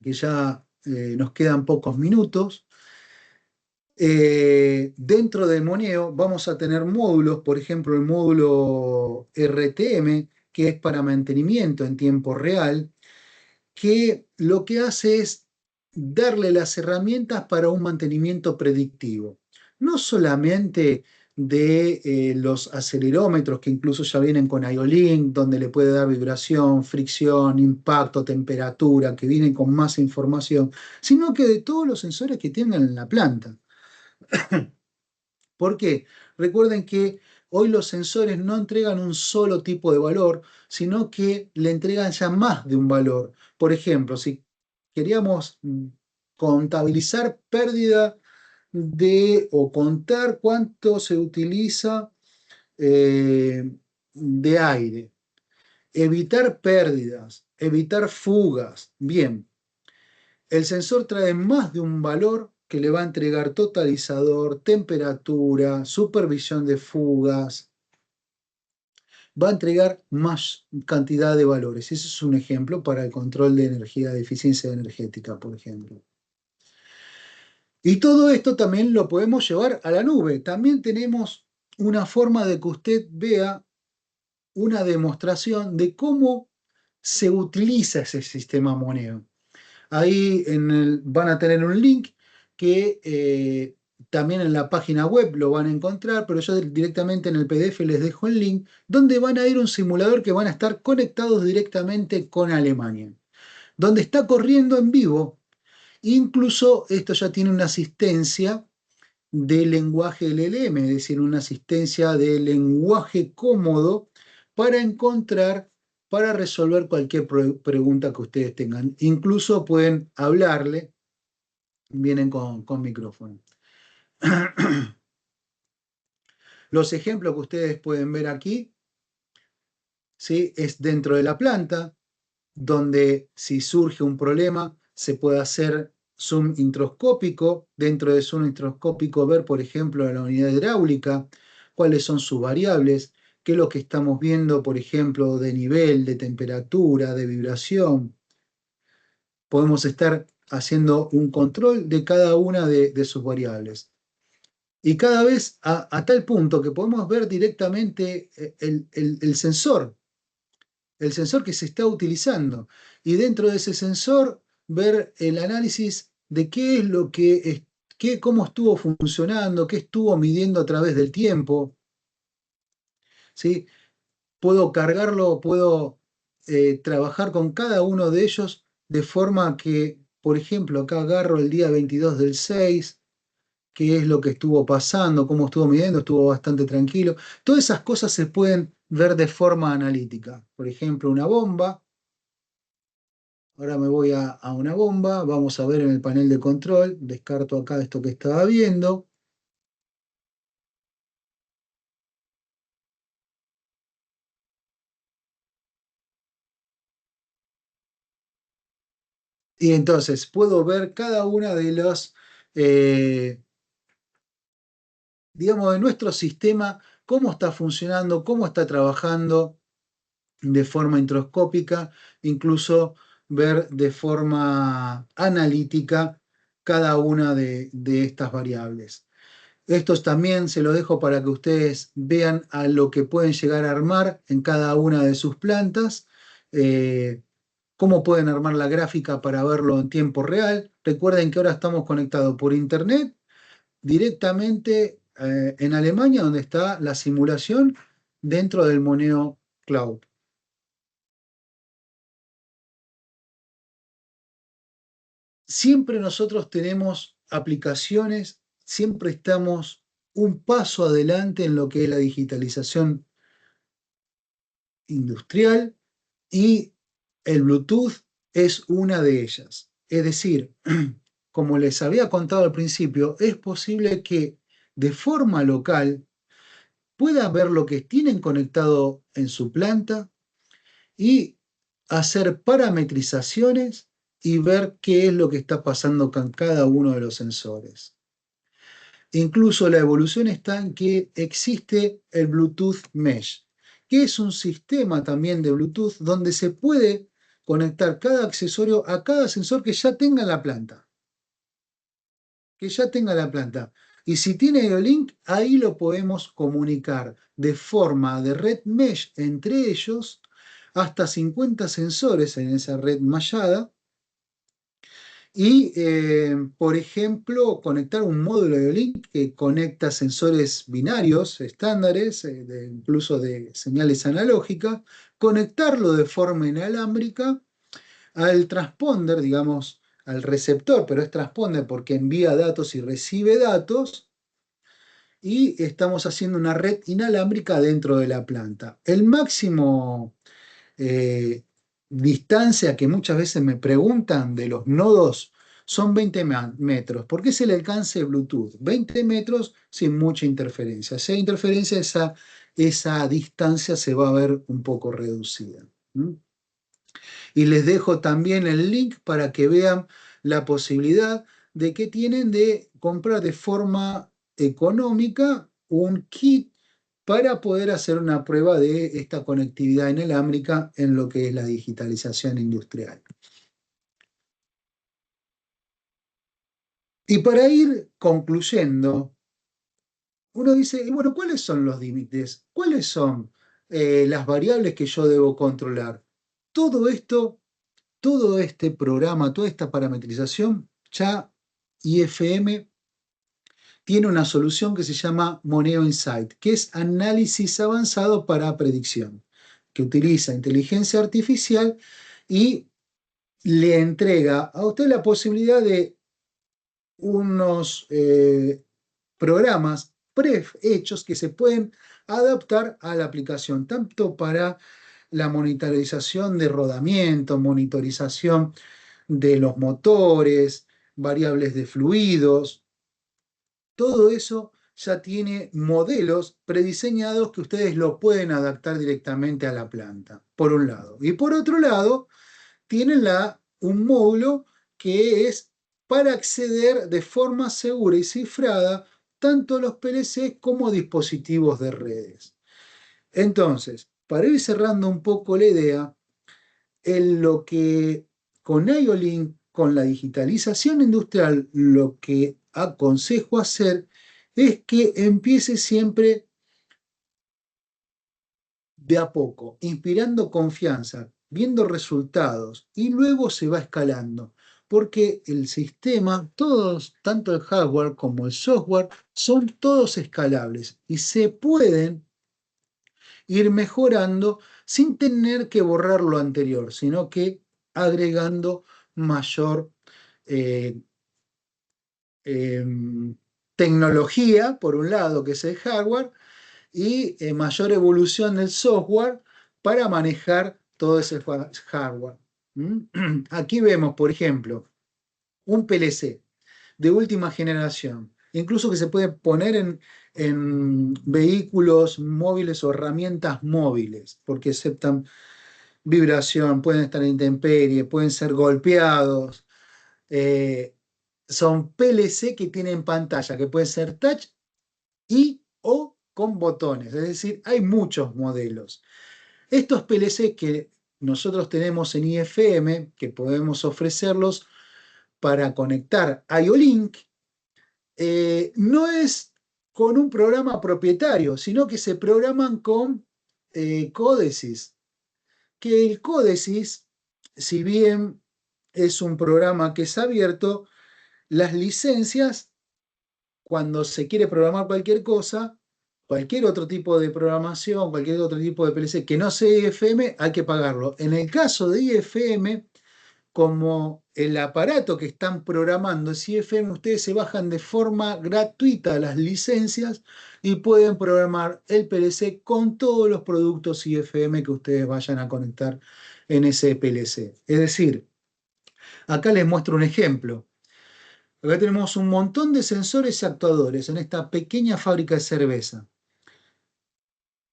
que ya nos quedan pocos minutos, dentro de Moneo vamos a tener módulos, por ejemplo, el módulo RTM, que es para mantenimiento en tiempo real, que lo que hace es darle las herramientas para un mantenimiento predictivo. No solamente de los acelerómetros que incluso ya vienen con IO-Link, donde le puede dar vibración, fricción, impacto, temperatura, que vienen con más información, sino que de todos los sensores que tienen en la planta. ¿Por qué? Recuerden que hoy los sensores no entregan un solo tipo de valor, sino que le entregan ya más de un valor. Por ejemplo, si queríamos contabilizar pérdida o contar cuánto se utiliza de aire, evitar pérdidas, evitar fugas. Bien, el sensor trae más de un valor que le va a entregar totalizador, temperatura, supervisión de fugas, va a entregar más cantidad de valores. Ese es un ejemplo para el control de energía, de eficiencia energética, por ejemplo. Y todo esto también lo podemos llevar a la nube. También tenemos una forma de que usted vea una demostración de cómo se utiliza ese sistema moneo. Ahí van a tener un link que también en la página web lo van a encontrar, pero yo directamente en el PDF les dejo el link, donde van a ir a un simulador que van a estar conectados directamente con Alemania, donde está corriendo en vivo. Incluso esto ya tiene una asistencia de lenguaje LLM, es decir, una asistencia de lenguaje cómodo para encontrar, para resolver cualquier pregunta que ustedes tengan. Incluso pueden hablarle, vienen con micrófono. Los ejemplos que ustedes pueden ver aquí, ¿sí? Es dentro de la planta, donde si surge un problema se puede hacer zoom introscópico, dentro de zoom introscópico ver, por ejemplo, la unidad hidráulica, cuáles son sus variables, qué es lo que estamos viendo, por ejemplo, de nivel, de temperatura, de vibración. Podemos estar haciendo un control de cada una de sus variables. Y cada vez a tal punto que podemos ver directamente el sensor que se está utilizando. Y dentro de ese sensor, ver el análisis de qué es lo que, cómo estuvo funcionando, qué estuvo midiendo a través del tiempo. ¿Sí? Puedo cargarlo, puedo trabajar con cada uno de ellos de forma que, por ejemplo, acá agarro el día 22/6, qué es lo que estuvo pasando, cómo estuvo midiendo, estuvo bastante tranquilo. Todas esas cosas se pueden ver de forma analítica. Por ejemplo, una bomba. Ahora me voy a una bomba, vamos a ver en el panel de control, descarto acá esto que estaba viendo. Y entonces puedo ver cada una de los, digamos, de nuestro sistema, cómo está funcionando, cómo está trabajando de forma introscópica, incluso ver de forma analítica cada una de estas variables. Estos también se los dejo para que ustedes vean a lo que pueden llegar a armar en cada una de sus plantas, cómo pueden armar la gráfica para verlo en tiempo real. Recuerden que ahora estamos conectados por internet directamente en Alemania, donde está la simulación dentro del Moneo Cloud. Siempre nosotros tenemos aplicaciones, siempre estamos un paso adelante en lo que es la digitalización industrial y el Bluetooth es una de ellas. Es decir, como les había contado al principio, es posible que de forma local pueda ver lo que tienen conectado en su planta y hacer parametrizaciones y ver qué es lo que está pasando con cada uno de los sensores. Incluso la evolución está en que existe el Bluetooth Mesh, que es un sistema también de Bluetooth donde se puede conectar cada accesorio a cada sensor que ya tenga la planta. Que ya tenga la planta. Y si tiene IO-Link, ahí lo podemos comunicar de forma de red mesh entre ellos, hasta 50 sensores en esa red mallada y, por ejemplo, conectar un módulo de link que conecta sensores binarios estándares, incluso de señales analógicas, conectarlo de forma inalámbrica al transponder, digamos, al receptor, pero es transponder porque envía datos y recibe datos, y estamos haciendo una red inalámbrica dentro de la planta. El máximo eh, distancia que muchas veces me preguntan de los nodos son 20 metros. ¿Por qué es el alcance de Bluetooth? 20 metros sin mucha interferencia. Si hay interferencia, esa distancia se va a ver un poco reducida. ¿Mm? Y les dejo también el link para que vean la posibilidad de que tienen de comprar de forma económica un kit para poder hacer una prueba de esta conectividad inalámbrica en lo que es la digitalización industrial. Y para ir concluyendo, uno dice, y bueno, ¿cuáles son los límites? ¿Cuáles son? las variables que yo debo controlar. Todo esto, todo este programa, toda esta parametrización, ya IFM tiene una solución que se llama Moneo Insight, que es análisis avanzado para predicción, que utiliza inteligencia artificial y le entrega a usted la posibilidad de unos programas prehechos que se pueden adaptar a la aplicación, tanto para la monitorización de rodamiento, monitorización de los motores, variables de fluidos, todo eso ya tiene modelos prediseñados que ustedes lo pueden adaptar directamente a la planta, por un lado. Y por otro lado, tienen un módulo que es para acceder de forma segura y cifrada tanto los PLC como dispositivos de redes. Entonces, para ir cerrando un poco la idea, en lo que con IO-Link, con la digitalización industrial, lo que aconsejo hacer es que empiece siempre de a poco, inspirando confianza, viendo resultados y luego se va escalando, porque el sistema, todos, tanto el hardware como el software, son todos escalables y se pueden ir mejorando sin tener que borrar lo anterior, sino que agregando mayor eh, tecnología, por un lado, que es el hardware, y mayor evolución del software para manejar todo ese hardware. Aquí vemos, por ejemplo, un PLC de última generación, incluso que se puede poner en vehículos móviles o herramientas móviles, porque aceptan vibración, pueden estar en intemperie, pueden ser golpeados. eh, Son PLC que tienen pantalla, que pueden ser touch y o con botones, es decir, hay muchos modelos. Estos PLC que nosotros tenemos en IFM, que podemos ofrecerlos para conectar IO-Link, no es con un programa propietario, sino que se programan con Codesys, que el Codesys, si bien es un programa que es abierto, las licencias, cuando se quiere programar cualquier cosa, cualquier otro tipo de programación, cualquier otro tipo de PLC que no sea IFM, hay que pagarlo. En el caso de IFM, como el aparato que están programando es IFM, ustedes se bajan de forma gratuita las licencias y pueden programar el PLC con todos los productos IFM que ustedes vayan a conectar en ese PLC. Es decir, acá les muestro un ejemplo. Acá tenemos un montón de sensores y actuadores en esta pequeña fábrica de cerveza.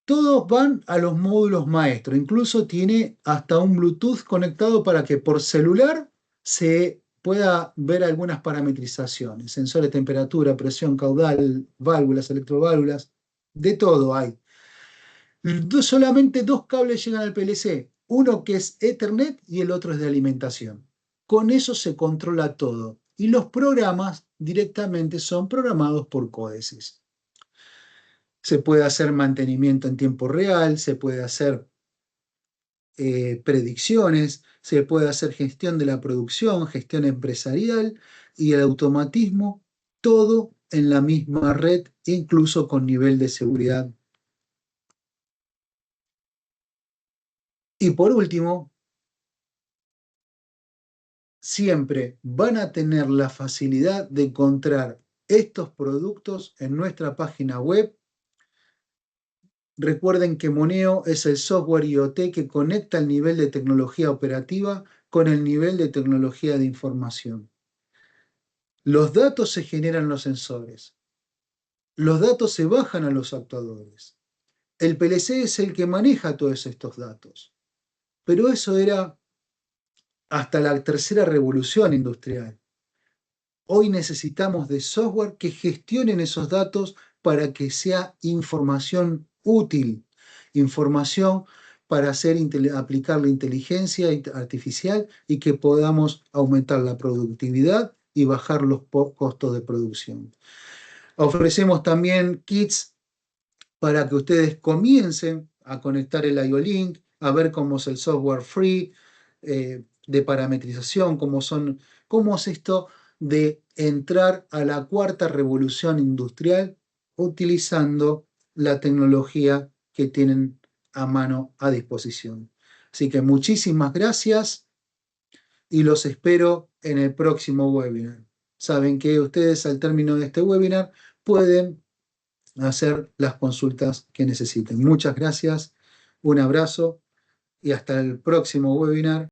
Todos van a los módulos maestros, incluso tiene hasta un Bluetooth conectado para que por celular se pueda ver algunas parametrizaciones, sensores de temperatura, presión, caudal, válvulas, electroválvulas, de todo hay. Solamente dos cables llegan al PLC, uno que es Ethernet y el otro es de alimentación. Con eso se controla todo y los programas directamente son programados por Codesys. Se puede hacer mantenimiento en tiempo real, se puede hacer predicciones, se puede hacer gestión de la producción, gestión empresarial y el automatismo, todo en la misma red, incluso con nivel de seguridad. Y por último, siempre van a tener la facilidad de encontrar estos productos en nuestra página web. Recuerden que Moneo es el software IoT que conecta el nivel de tecnología operativa con el nivel de tecnología de información. Los datos se generan en los sensores. Los datos se bajan a los actuadores. El PLC es el que maneja todos estos datos. Pero eso era hasta la tercera revolución industrial. Hoy necesitamos de software que gestionen esos datos para que sea información útil, información para aplicar la inteligencia artificial y que podamos aumentar la productividad y bajar los costos de producción. Ofrecemos también kits para que ustedes comiencen a conectar el IO-Link, a ver cómo es el software free, de parametrización, cómo es esto de entrar a la cuarta revolución industrial utilizando la tecnología que tienen a mano a disposición. Así que muchísimas gracias y los espero en el próximo webinar. Saben que ustedes al término de este webinar pueden hacer las consultas que necesiten. Muchas gracias, un abrazo y hasta el próximo webinar.